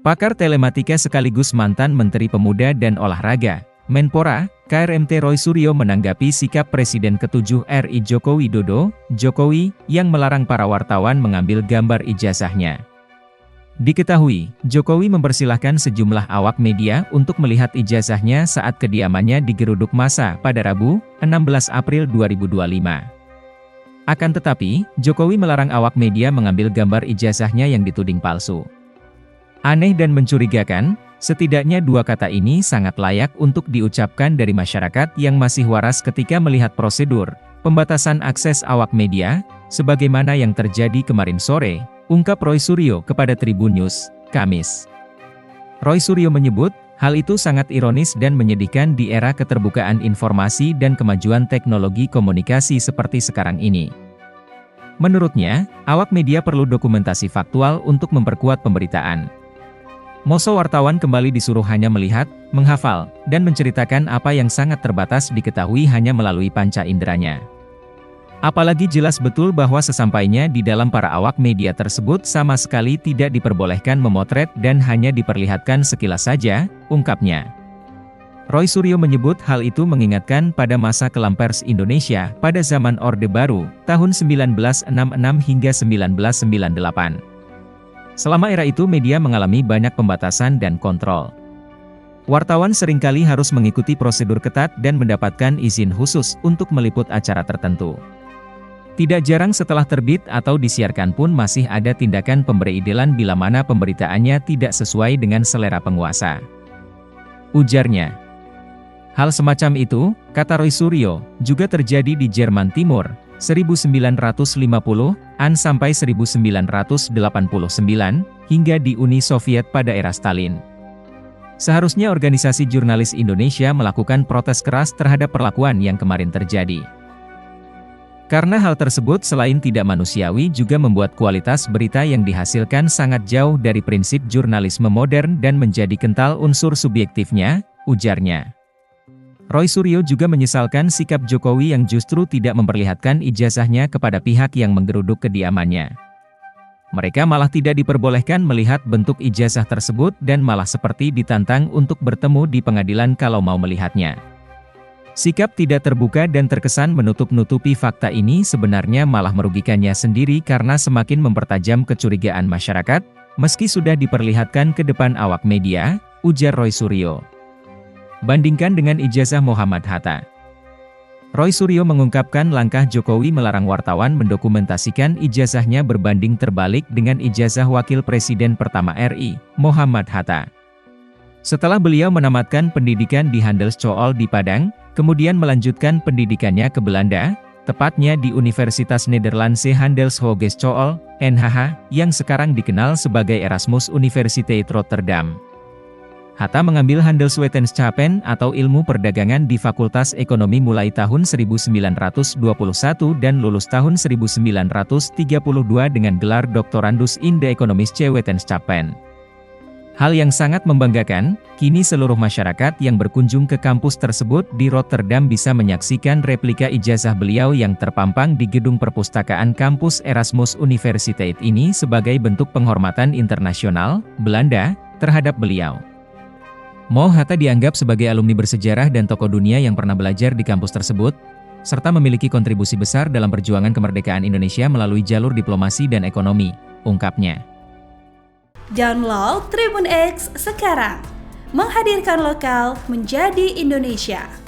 Pakar telematika sekaligus mantan Menteri Pemuda dan Olahraga, Menpora, KRMT Roy Suryo menanggapi sikap Presiden ke-7 RI Joko Widodo, Jokowi, yang melarang para wartawan mengambil gambar ijazahnya. Diketahui, Jokowi mempersilahkan sejumlah awak media untuk melihat ijazahnya saat kediamannya digeruduk massa pada Rabu, 16 April 2025. Akan tetapi, Jokowi melarang awak media mengambil gambar ijazahnya yang dituding palsu. Aneh dan mencurigakan, setidaknya dua kata ini sangat layak untuk diucapkan dari masyarakat yang masih waras ketika melihat prosedur pembatasan akses awak media, sebagaimana yang terjadi kemarin sore, ungkap Roy Suryo kepada Tribun News, Kamis. Roy Suryo menyebut, hal itu sangat ironis dan menyedihkan di era keterbukaan informasi dan kemajuan teknologi komunikasi seperti sekarang ini. Menurutnya, awak media perlu dokumentasi faktual untuk memperkuat pemberitaan. Masa wartawan kembali disuruh hanya melihat, menghafal, dan menceritakan apa yang sangat terbatas diketahui hanya melalui panca inderanya. Apalagi jelas betul bahwa sesampainya di dalam para awak media tersebut sama sekali tidak diperbolehkan memotret dan hanya diperlihatkan sekilas saja, ungkapnya. Roy Suryo menyebut hal itu mengingatkan pada masa kelam pers Indonesia pada zaman Orde Baru, tahun 1966 hingga 1998. Selama era itu media mengalami banyak pembatasan dan kontrol. Wartawan seringkali harus mengikuti prosedur ketat dan mendapatkan izin khusus untuk meliput acara tertentu. Tidak jarang setelah terbit atau disiarkan pun masih ada tindakan pembereidelan bila mana pemberitaannya tidak sesuai dengan selera penguasa. Ujarnya. Hal semacam itu, kata Roy Suryo, juga terjadi di Jerman Timur, 1950-an sampai 1989, hingga di Uni Soviet pada era Stalin. Seharusnya organisasi jurnalis Indonesia melakukan protes keras terhadap perlakuan yang kemarin terjadi. Karena hal tersebut selain tidak manusiawi juga membuat kualitas berita yang dihasilkan sangat jauh dari prinsip jurnalisme modern dan menjadi kental unsur subjektifnya, ujarnya. Roy Suryo juga menyesalkan sikap Jokowi yang justru tidak memperlihatkan ijazahnya kepada pihak yang menggeruduk kediamannya. Mereka malah tidak diperbolehkan melihat bentuk ijazah tersebut dan malah seperti ditantang untuk bertemu di pengadilan kalau mau melihatnya. Sikap tidak terbuka dan terkesan menutup-nutupi fakta ini sebenarnya malah merugikannya sendiri karena semakin mempertajam kecurigaan masyarakat, meski sudah diperlihatkan ke depan awak media, ujar Roy Suryo. Bandingkan dengan ijazah Muhammad Hatta. Roy Suryo mengungkapkan langkah Jokowi melarang wartawan mendokumentasikan ijazahnya berbanding terbalik dengan ijazah Wakil Presiden pertama RI, Muhammad Hatta. Setelah beliau menamatkan pendidikan di Handelschool di Padang, kemudian melanjutkan pendidikannya ke Belanda, tepatnya di Universitas Nederlandse Handelshogeschool, NHH, yang sekarang dikenal sebagai Erasmus Universiteit Rotterdam. Hatta mengambil Handelswetenschappen atau ilmu perdagangan di Fakultas Ekonomi mulai tahun 1921 dan lulus tahun 1932 dengan gelar Doctorandus in the Economische Wetenschappen. Hal yang sangat membanggakan, kini seluruh masyarakat yang berkunjung ke kampus tersebut di Rotterdam bisa menyaksikan replika ijazah beliau yang terpampang di gedung perpustakaan kampus Erasmus Universiteit ini sebagai bentuk penghormatan internasional, Belanda, terhadap beliau. Hatta dianggap sebagai alumni bersejarah dan tokoh dunia yang pernah belajar di kampus tersebut, serta memiliki kontribusi besar dalam perjuangan kemerdekaan Indonesia melalui jalur diplomasi dan ekonomi, ungkapnya. Download Tribun X sekarang, menghadirkan lokal menjadi Indonesia.